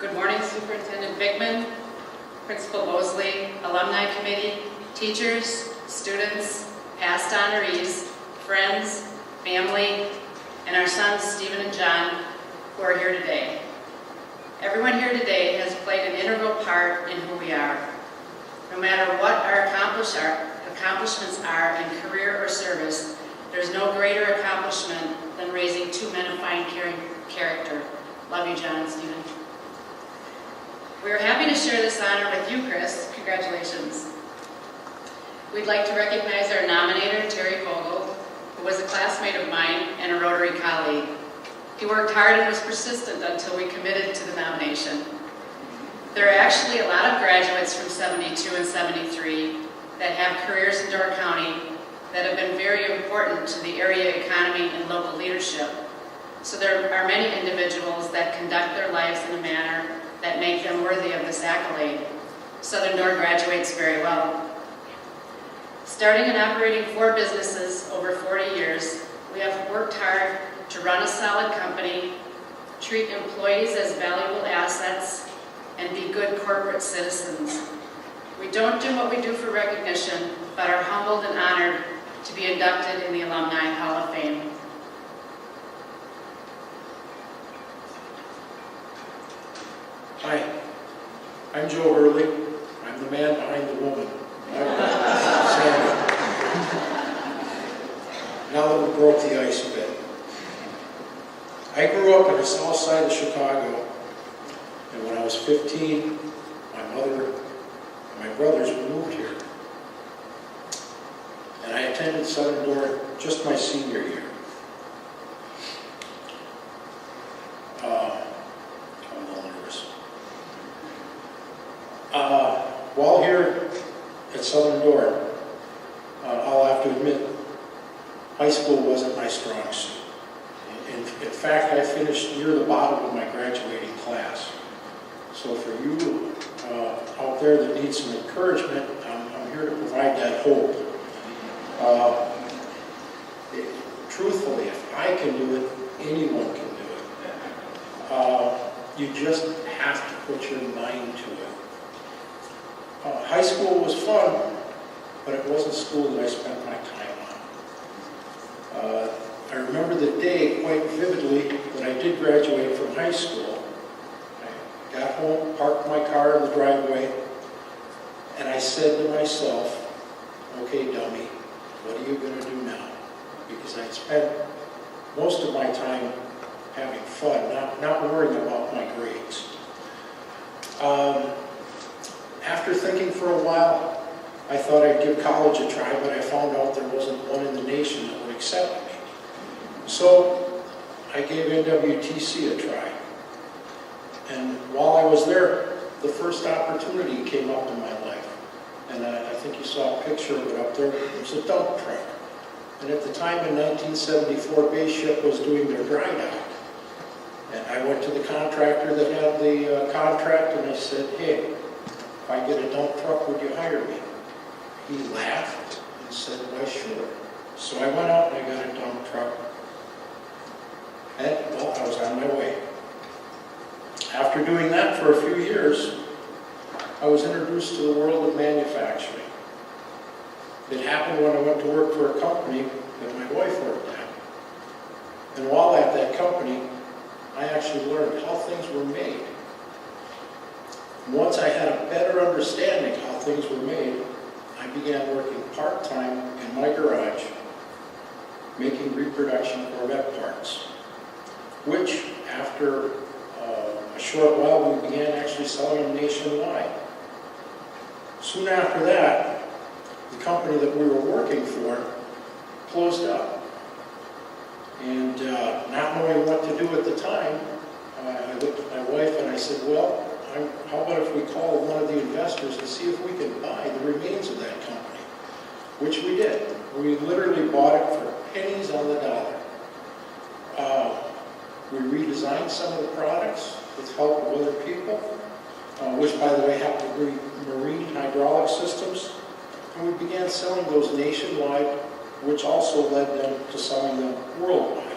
Good morning, Superintendent Bickman, Principal Mosley, Alumni Committee, teachers, students, past honorees, friends, family, and our sons Stephen and John, who are here today. Everyone here today has played an integral part in who we are. No matter what our accomplishments are in career or service, there's no greater accomplishment than raising two men of fine character. Love you, John and Stephen. We are happy to share this honor with you, Chris. Congratulations. We'd like to recognize our nominator, Terry Vogel, who was a classmate of mine and a Rotary colleague. He worked hard and was persistent until we committed to the nomination. There are actually a lot of graduates from 72 and 73 that have careers in Door County that have been very important to the area economy and local leadership. So there are many individuals that conduct their lives in a manner that make them worthy of this accolade. Southern Door graduates very well. Starting and operating 4 businesses over 40 years, we have worked hard to run a solid company, treat employees as valuable assets, and be good corporate citizens. We don't do what we do for recognition, but are humbled and honored to be inducted in the Alumni Hall of Fame. Hi, I'm Joe Hurley. I'm the man behind the woman. Sandy. Now that we broke the ice a bit. I grew up on the south side of Chicago, and when I was 15, my mother and my brothers moved here. And I attended Southern Door just my senior year. I'm a little nervous. While here at Southern Door, I'll have to admit, high school wasn't my strong suit. In fact, I finished near the bottom of my graduating class. So for you out there that need some encouragement, I'm here to provide that hope. Truthfully, if I can do it, anyone can do it. You just have to put your mind to it. High school was fun, but it wasn't school that I spent my time on. I remember the day quite vividly when I did graduate from high school. I got home, parked my car in the driveway, and I said to myself, okay, dummy, what are you going to do now? Because I'd spent most of my time having fun, not worrying about my grades. After thinking for a while, I thought I'd give college a try, but I found out there wasn't one in the nation that would accept me. So I gave NWTC a try. And while I was there, the first opportunity came up in my life. And I think you saw a picture of it up there. It was a dump truck. And at the time in 1974, Bay Ship was doing their dry dock. And I went to the contractor that had the contract, and I said, hey, if I get a dump truck, would you hire me? He laughed and said, why, sure. So I went out and I got a dump truck. And, well, I was on my way. After doing that for a few years, I was introduced to the world of manufacturing. It happened when I went to work for a company that my wife worked at. And while at that company, I actually learned how things were made. Once I had a better understanding how things were made, I began working part-time in my garage, making reproduction Corvette parts, which after a short while we began actually selling them nationwide. Soon after that, the company that we were working for closed up. And not knowing what to do at the time, I looked at my wife and I said, well, how about if we call one of the investors and see if we can buy the remains of that company, which we did. We literally bought it for pennies on the dollar. We redesigned some of the products with help of other people, which, by the way, happened to be marine hydraulic systems. And we began selling those nationwide, which also led them to selling them worldwide.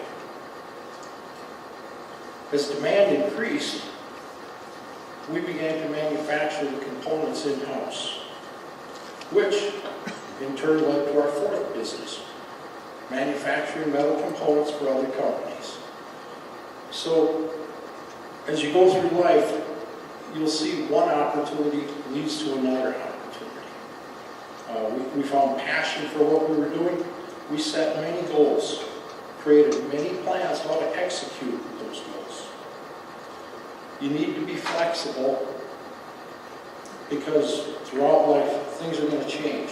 As demand increased, we began to manufacture the components in-house, which in turn led to our fourth business, manufacturing metal components for other companies. So, as you go through life, you'll see one opportunity leads to another opportunity. We found passion for what we were doing. We set many goals, created many plans how to execute those goals. You need to be flexible because throughout life, things are going to change.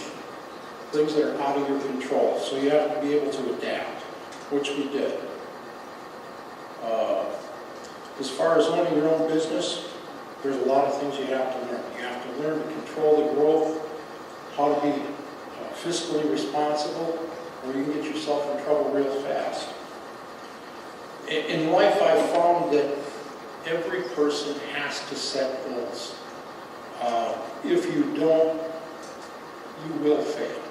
Things that are out of your control. So you have to be able to adapt, which we did. As far as owning your own business, there's a lot of things you have to learn. You have to learn to control the growth, how to be fiscally responsible, or you can get yourself in trouble real fast. In life, I've found that every person has to set goals. If you don't, you will fail.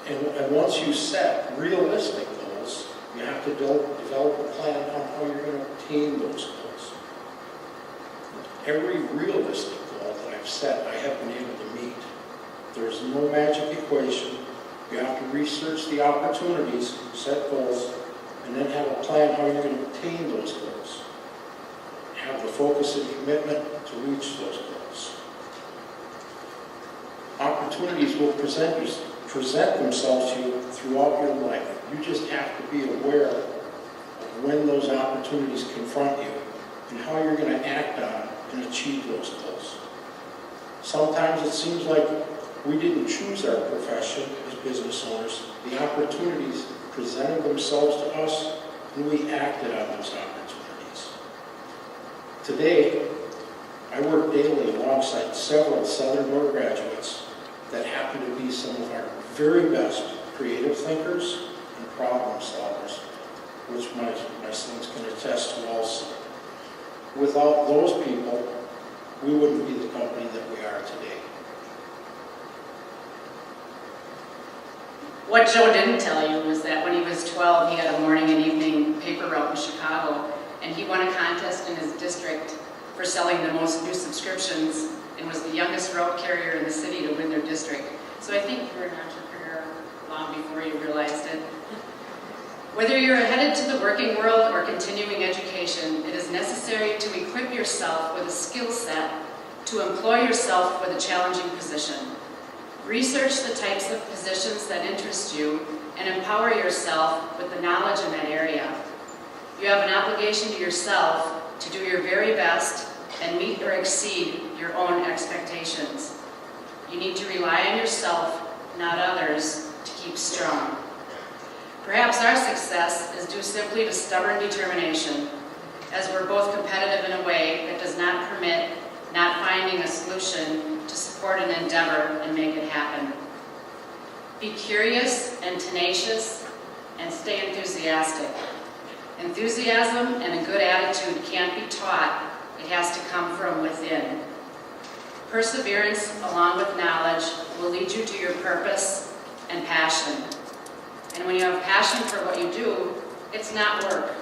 And once you set realistic goals, you have to develop a plan on how you're going to attain those goals. Every realistic goal that I've set, I have been able to meet. There's no magic equation. You have to research the opportunities, set goals, and then have a plan how you're going to attain those goals. Have the focus and commitment to reach those goals. Opportunities will present themselves to you throughout your life. You just have to be aware of when those opportunities confront you and how you're going to act on and achieve those goals. Sometimes it seems like we didn't choose our profession as business owners. The opportunities presented themselves to us and we acted on those opportunities. Today, I work daily alongside several Southern Door graduates that happen to be some of our very best creative thinkers and problem solvers, which my sons can attest to also. Without those people, we wouldn't be the company that we are today. What Joe didn't tell you was that when he was 12, he had a morning and evening paper route in Chicago, and he won a contest in his district for selling the most new subscriptions and was the youngest route carrier in the city to win their district. So I think you're an entrepreneur long before you realized it. Whether you're headed to the working world or continuing education, it is necessary to equip yourself with a skill set to employ yourself with a challenging position. Research the types of positions that interest you and empower yourself with the knowledge in that area. You have an obligation to yourself to do your very best and meet or exceed your own expectations. You need to rely on yourself, not others, to keep strong. Perhaps our success is due simply to stubborn determination, as we're both competitive in a way that does not permit not finding a solution to support an endeavor and make it happen. Be curious and tenacious and stay enthusiastic. Enthusiasm and a good attitude can't be taught, it has to come from within. Perseverance along with knowledge will lead you to your purpose and passion. And when you have passion for what you do, it's not work.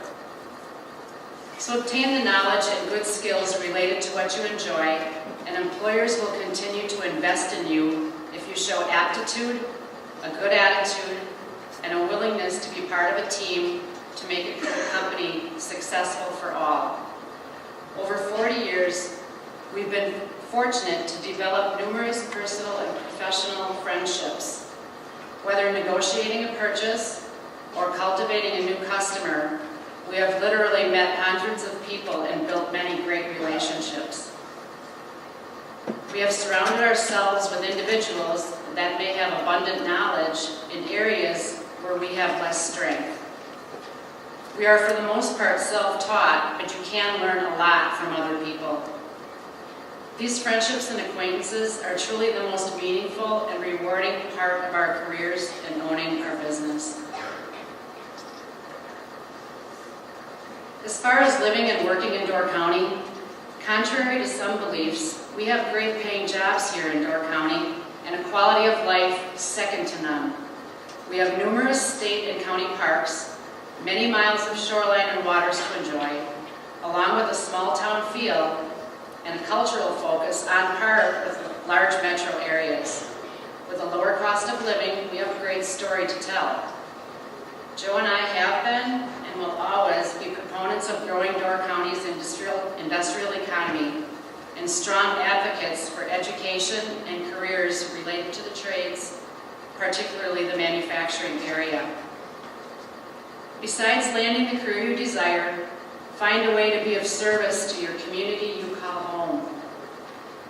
So obtain the knowledge and good skills related to what you enjoy, and employers will continue to invest in you if you show aptitude, a good attitude, and a willingness to be part of a team to make a company successful for all. Over 40 years, we've been fortunate to develop numerous personal and professional friendships. Whether negotiating a purchase or cultivating a new customer, we have literally met hundreds of people and built many great relationships. We have surrounded ourselves with individuals that may have abundant knowledge in areas where we have less strength. We are for the most part self-taught, but you can learn a lot from other people. These friendships and acquaintances are truly the most meaningful and rewarding part of our careers in owning our business. As far as living and working in Door County, contrary to some beliefs, we have great paying jobs here in Door County and a quality of life second to none. We have numerous state and county parks, many miles of shoreline and waters to enjoy, along with a small town feel and a cultural focus on par with large metro areas. With a lower cost of living, we have a great story to tell. Joe and I have been and will always be proponents of growing Door County's industrial economy and strong advocates for education and careers related to the trades, particularly the manufacturing area. Besides landing the career you desire, find a way to be of service to your community you call home.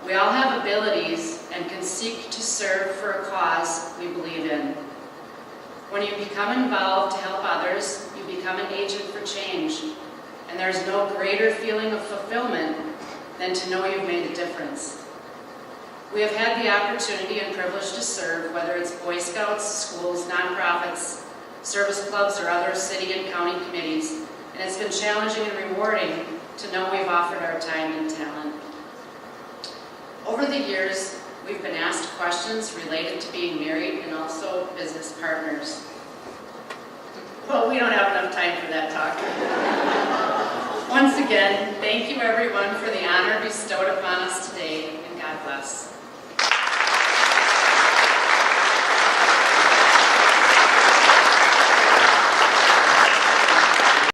We all have abilities and can seek to serve for a cause we believe in. When you become involved to help others, you become an agent for change, and there's no greater feeling of fulfillment than to know you've made a difference. We have had the opportunity and privilege to serve, whether it's Boy Scouts, schools, nonprofits, service clubs, or other city and county committees, and it's been challenging and rewarding to know we've offered our time and talent. Over the years, we've been asked questions related to being married and also business partners. Well, we don't have enough time for that talk. Once again, thank you everyone for the honor bestowed upon us today, and God bless.